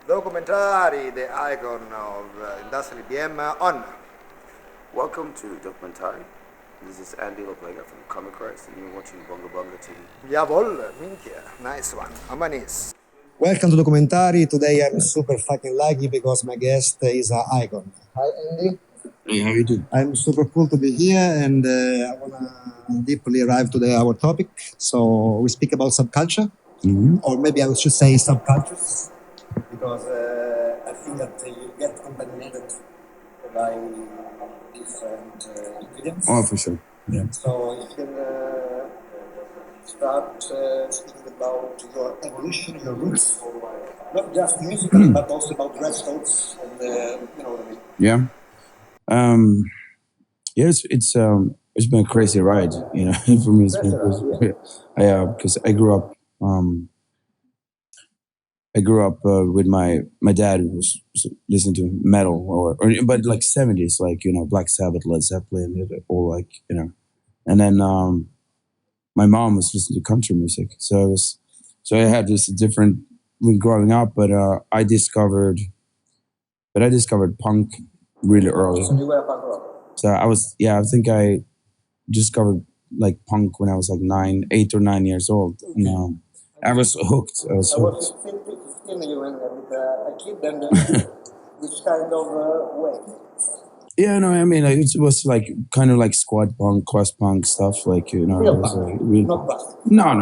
DocumentARI, the icon of Industrial EBM, on. Welcome to DocumentARI. This is Andy Laplegua from Combichrist, and you're watching Bonga Bonga TV. Jawohl, minchia, nice one, Amanis. Welcome to DocumentARI. Today I'm super fucking lucky because my guest is an icon. Hi, Andy. Hey, how you doing? I'm super cool to be here, and I want to deeply arrive today our topic. So we speak about subculture, or maybe I should say subcultures, because I think that you get contaminated by different ingredients. Oh, for sure. Yeah. So if you can start speaking about your evolution, your roots, not just musically, but also about dress codes and you know what I mean. Yeah. Yeah, it's been a crazy ride, you know. For me, it's been crazy. Yeah, because I grew up with my dad who was listening to metal or but like 70s, like, you know, Black Sabbath, Led Zeppelin, all like, you know. And then my mom was listening to country music, so I had this different when growing up, but I discovered punk really early. So you were a punk rocker. So I think I discovered like punk when I was like 8 or 9 years old. And, I was hooked. I was hooked. 15 you went with a kid, and which kind of way? Yeah, no, I mean, it was like kind of like squad punk, crust punk stuff, like, you know. Real it was, punk, real not punk. punk. No,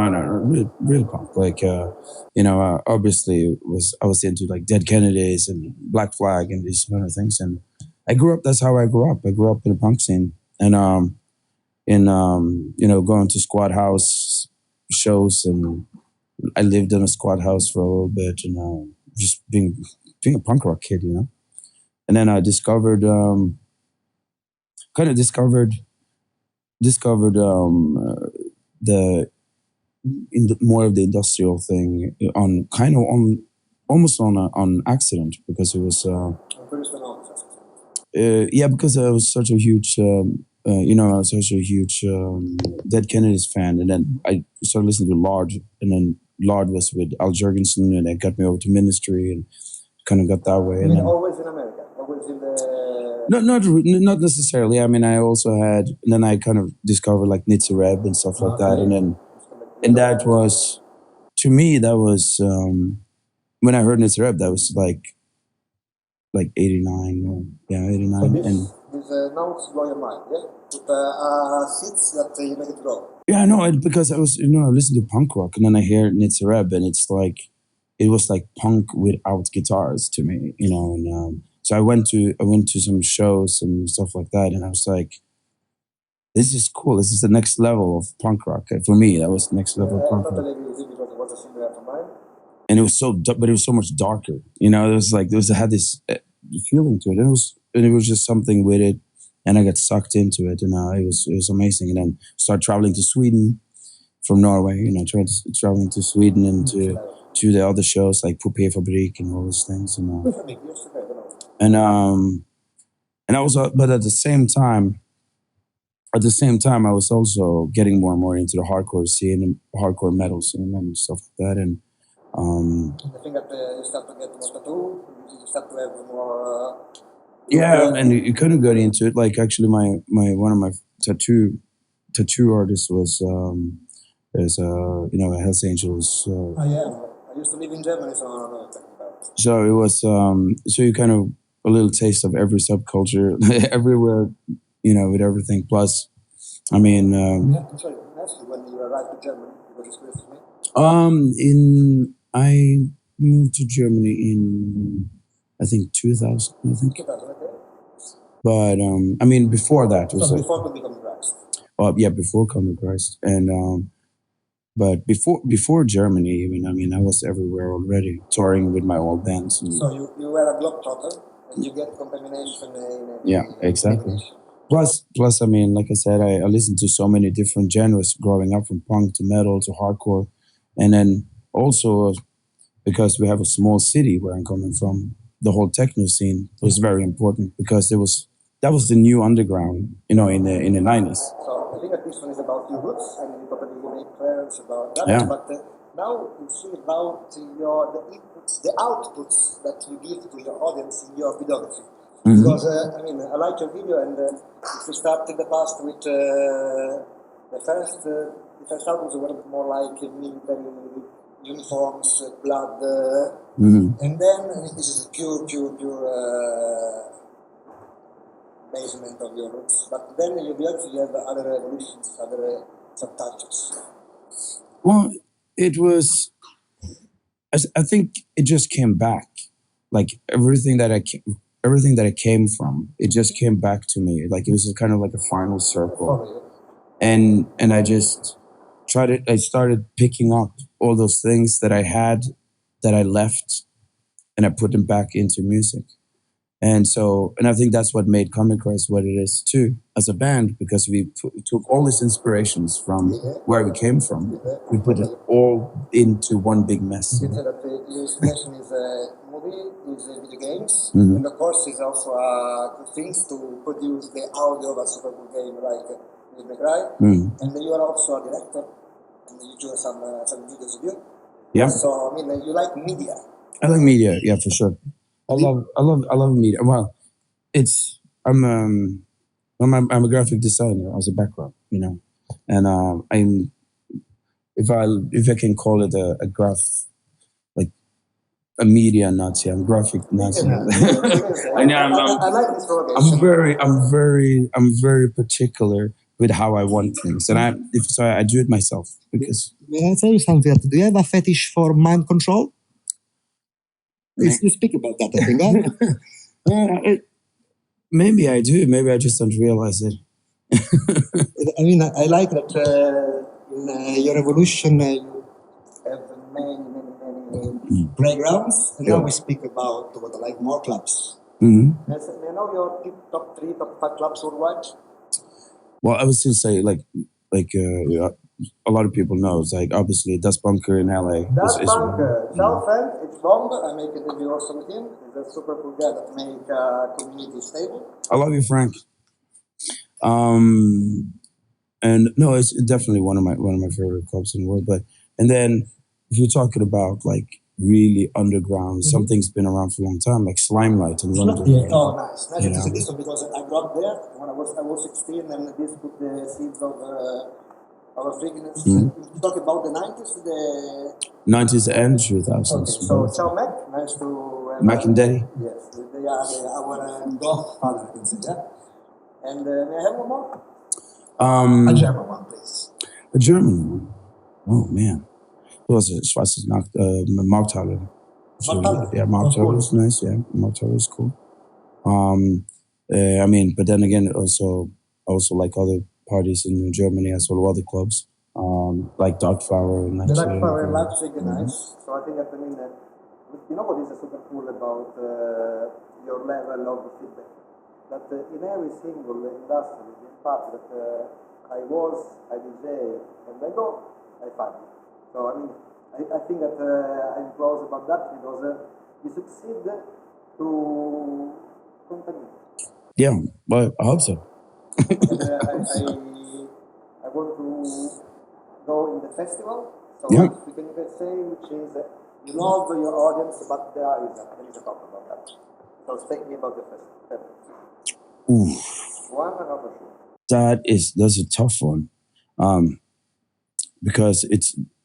real punk. Like, you know, obviously I was into like Dead Kennedys and Black Flag and these kind of things, and I grew up. That's how I grew up. I grew up in the punk scene, and you know, going to squad house shows, and I lived in a squad house for a little bit, and just being a punk rock kid, you know. And then I discovered more of the industrial thing almost on accident, because it was because I was such a huge Dead Kennedys fan, and then I started listening to Lord, and then Lord was with Al Jurgensen, and it got me over to Ministry, and kind of got that way. And then, always in America, always in the... not necessarily. I mean, I also had, and then I kind of discovered like Nitze Reb and stuff like that, and that was, to me, that was when I heard Nitze Reb, that was like 89, 89, So and these notes blow your mind, yeah? With seeds that you make it grow. yeah, no, because I was, you know, I listened to punk rock, and then I hear Nitze Reb, and it's like, it was like punk without guitars to me, you know. And so I went to some shows and stuff like that, and I was like, this is cool. This is the next level of punk rock. For me, that was the next level of punk rock. Totally agree, because it was a similar to mine. And it was but it was so much darker, you know. It was like, it had this feeling to it. And it was just something with it, and I got sucked into it, and it was amazing. And then started traveling to Sweden from Norway, you know, traveling to Sweden and to the other shows like Poupée Fabrik and all those things, and I was, but at the same time, I was also getting more and more into the hardcore scene and hardcore metal scene and stuff like that. And I think that you start to get more tattoo, you start to have more... yeah, and you kind of got into it. Like, actually, one of my tattoo artists was you know, Hells Angels. I used to live in Germany, so I don't know what you're talking about. So it was so you kind of a little taste of every subculture everywhere, you know, with everything. Plus, I mean, I'm sorry, actually, when you arrived to Germany, you were curious to me. I moved to Germany in, I think, 2000. I think. 2000, okay. But I mean, before that, it was So like, before Combichrist. yeah, before Combichrist, and but before Germany, even, I mean, I was everywhere already, touring with my old bands. And, so you were a globetrotter, and you get contamination yeah, exactly. Plus, I mean, like I said, I listened to so many different genres growing up, from punk to metal to hardcore, and then also because we have a small city where I'm coming from, the whole techno scene was very important, because that was the new underground, you know, in the 90s. So I think that this one is about your roots, and you probably make prayers about that. Yeah. But now you see about the the outputs that you give to your audience in your videography. Mhm. Because I mean, I like your video, and if we start in the past with the first albums were more like military uniforms, blood, and then this is pure basement of your roots. But then you have other revolutions, other subcultures. Well, it was. I think it just came back, like everything that I came from. It just came back to me. Like it was kind of like a final circle, and I just tried it. I started picking up all those things that I had, that I left, and I put them back into music. And I think that's what made Combichrist what it is too, as a band, because we took all these inspirations from where we came from. We put it all into one big mess. You said that your inspiration is a movie, is video games, and of course is also things to produce the audio of a super cool game like Devil May Cry. And you are also a director, and you do some videos of you. Yeah. So I mean, you like media. I like media, yeah, for sure. I love media. Well, I'm a graphic designer as a background, and I'm if I can call it a a media Nazi, I'm graphic Nazi. I know I like this provocation. I'm very particular with how I want things, and I do it myself because. May I tell you something? Do you have a fetish for mind control? You speak about that, I think. Maybe I do. Maybe I just don't realize it. I mean, I like that in your evolution you have many playgrounds, and now we speak about what I like more clubs. May I know your top 3, top 5 clubs worldwide? Well, I would still say a lot of people know. It's like obviously Das Bunker in LA. Das Bunker, South End, it's wrong. I make a video also with him. He's a super cool guy that make community stable. I love you, Frank. And no, it's definitely one of my favorite clubs in the world. And then if you're talking about like really underground, something's been around for a long time, like Slimelight in London. Yeah. Oh, nice. Nice to see this one because I grew up there when I was 16, and this put the seeds of our freakiness. You talk about the 90s, the 90s and 2000s. Okay, so ciao Mac, nice to Mac and Daddy. Yes, they are our godfather, I can say, yeah. And may I have one more? A German one, please. A German one. Oh man, it was a Schwarzes Markthalle. Yeah, Markthalle is nice. Yeah, Markthalle is cool. I mean, but then again, I also like other parties in Germany as well, other clubs, like Darkflower and the Darkflower in Leipzig, nice. So I think that you know what is super cool about your level of feedback? That in every single industry, in fact, that I DJ, and I go, I find it. So I mean, I think that I'm close about that because you succeed to contaminate. Yeah, well, I hope so. And, I want to go in the festival, so if we can even say which is you love your audience, but there is a talk about that. So speak me about the festival. Ooh. One or another show? That's a tough one, because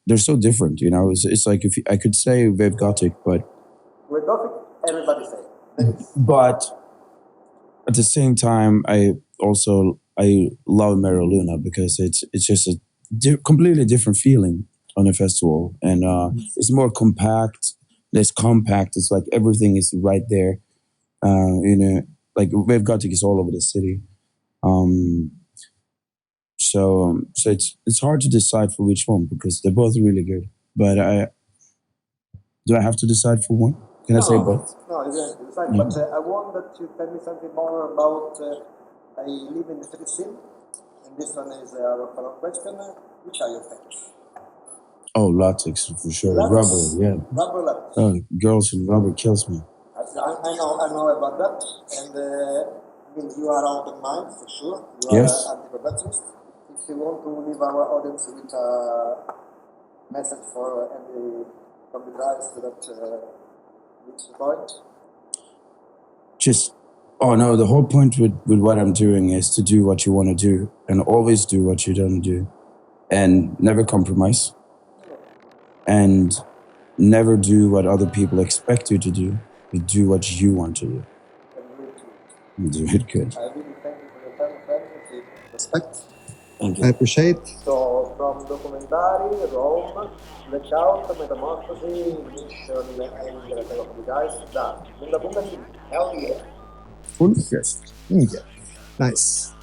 they're so different. It's like I could say Wave Gothic, but Wave Gothic, everybody say. But at the same time, I love Mera Luna because it's just a completely different feeling on a festival, and it's more compact. Less compact. It's like everything is right there. Like Wave Gothic is all over the city. So it's hard to decide for which one because they're both really good. But do I have to decide for one? Can I say both? No, you don't have to decide. But I want that you tell me something more about. I live in the fetish scene, and this one is our follow-up question. Which are your fetish? Oh, latex for sure. Latex? Rubber, yeah. Rubber latex. Oh, girls in rubber kills me. I know about that, and you are open mind for sure. You Yes. are anti-perfectionist. If you want to leave our audience with a message for any Combichrist that Just, oh no, the whole point with what I'm doing is to do what you want to do and always do what you don't do and never compromise and never do what other people expect you to do, but do what you want to do. And do it good. I really thank you for your time, friend. Respect. Thank I you. appreciate. So from DocumentARI, Roma, Blackout, Metamorfosi, Mission and the rest of you guys, done. Bunga bunga, hell yeah. Full? Yes. Yeah. Nice.